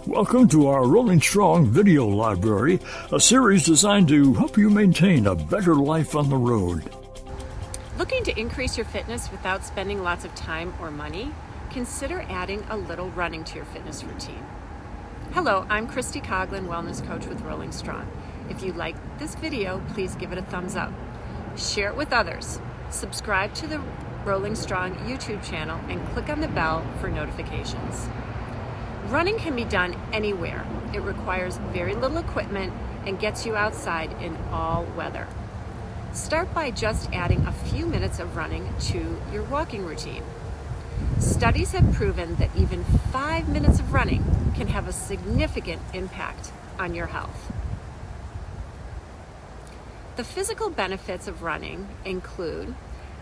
Welcome to our Rolling Strong video library, a series designed to help you maintain a better life on the road. Looking to increase your fitness without spending lots of time or money? Consider adding a little running to your fitness routine. Hello, I'm Christy Coughlin, Wellness Coach with Rolling Strong. If you like this video, please give it a thumbs up. Share it with others. Subscribe to the Rolling Strong YouTube channel and click on the bell for notifications. Running can be done anywhere. It requires very little equipment and gets you outside in all weather. Start by just adding a few minutes of running to your walking routine. Studies have proven that even 5 minutes of running can have a significant impact on your health. The physical benefits of running include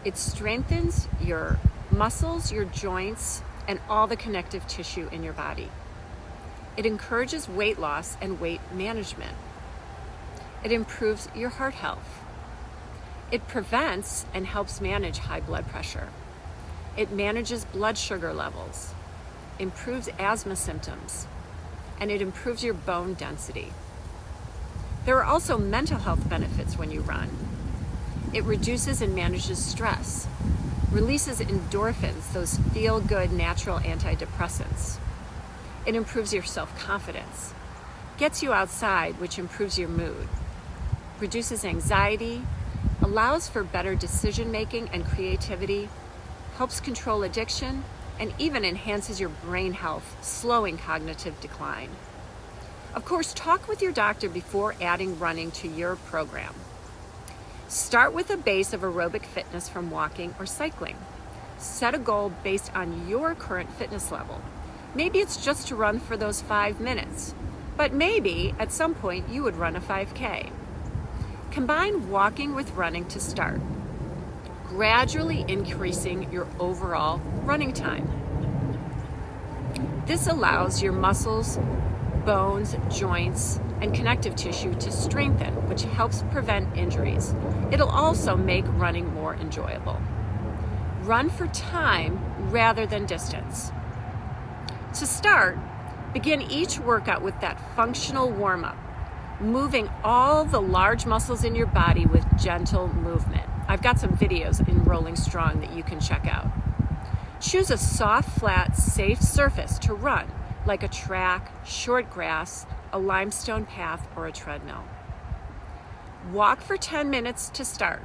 it strengthens your muscles, your joints, and all the connective tissue in your body. It encourages weight loss and weight management. It improves your heart health. It prevents and helps manage high blood pressure. It manages blood sugar levels, improves asthma symptoms, and it improves your bone density. There are also mental health benefits when you run. It reduces and manages stress, releases endorphins, those feel-good natural anti-depressants. It improves your self-confidence, gets you outside, which improves your mood, reduces anxiety, allows for better decision-making and creativity, helps control addiction, and even enhances your brain health, slowing cognitive decline. Of course, talk with your doctor before adding running to your program. Start with a base of aerobic fitness from walking or cycling. Set a goal based on your current fitness level. Maybe it's just to run for those 5 minutes, but maybe at some point you would run a 5K. Combine walking with running to start, gradually increasing your overall running time. This allows your muscles, bones, joints, and connective tissue to strengthen, which helps prevent injuries. It'll also make running more enjoyable. Run for time rather than distance. To start, begin each workout with that functional warm-up, moving all the large muscles in your body with gentle movement. I've got some videos in Rolling Strong that you can check out. Choose a soft, flat, safe surface to run, like a track, short grass, a limestone path, or a treadmill. Walk for 10 minutes to start.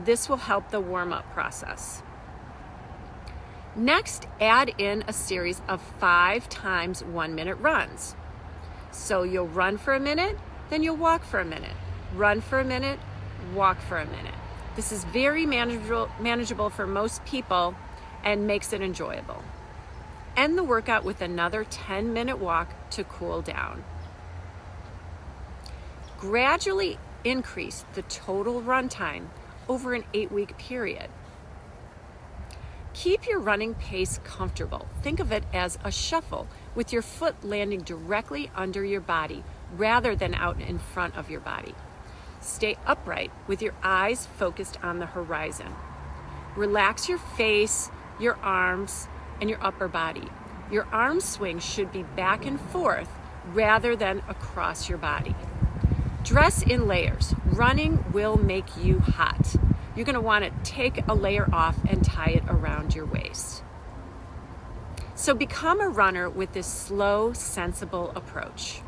This will help the warm-up process. Next, add in a series of 5 times 1 minute runs. So you'll run for a minute, then you'll walk for a minute. Run for a minute, walk for a minute. This is very manageable for most people and makes it enjoyable. End the workout with another 10-minute walk to cool down. Gradually increase the total run time over an 8-week period. Keep your running pace comfortable. Think of it as a shuffle with your foot landing directly under your body rather than out in front of your body. Stay upright with your eyes focused on the horizon. Relax your face, your arms, and your upper body. Your arm swing should be back and forth rather than across your body. Dress in layers. Running will make you hot. You're going to want to take a layer off and tie it around your waist. So become a runner with this slow, sensible approach.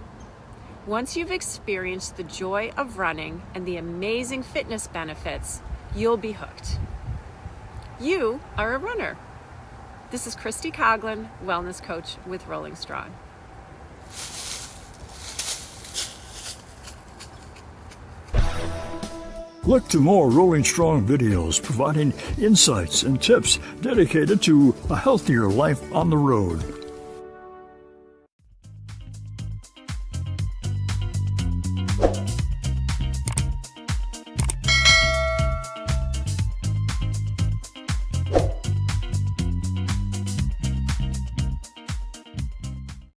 Once you've experienced the joy of running and the amazing fitness benefits, you'll be hooked. You are a runner. This is Christy Coughlin, Wellness Coach with Rolling Strong. Look to more Rolling Strong videos providing insights and tips dedicated to a healthier life on the road.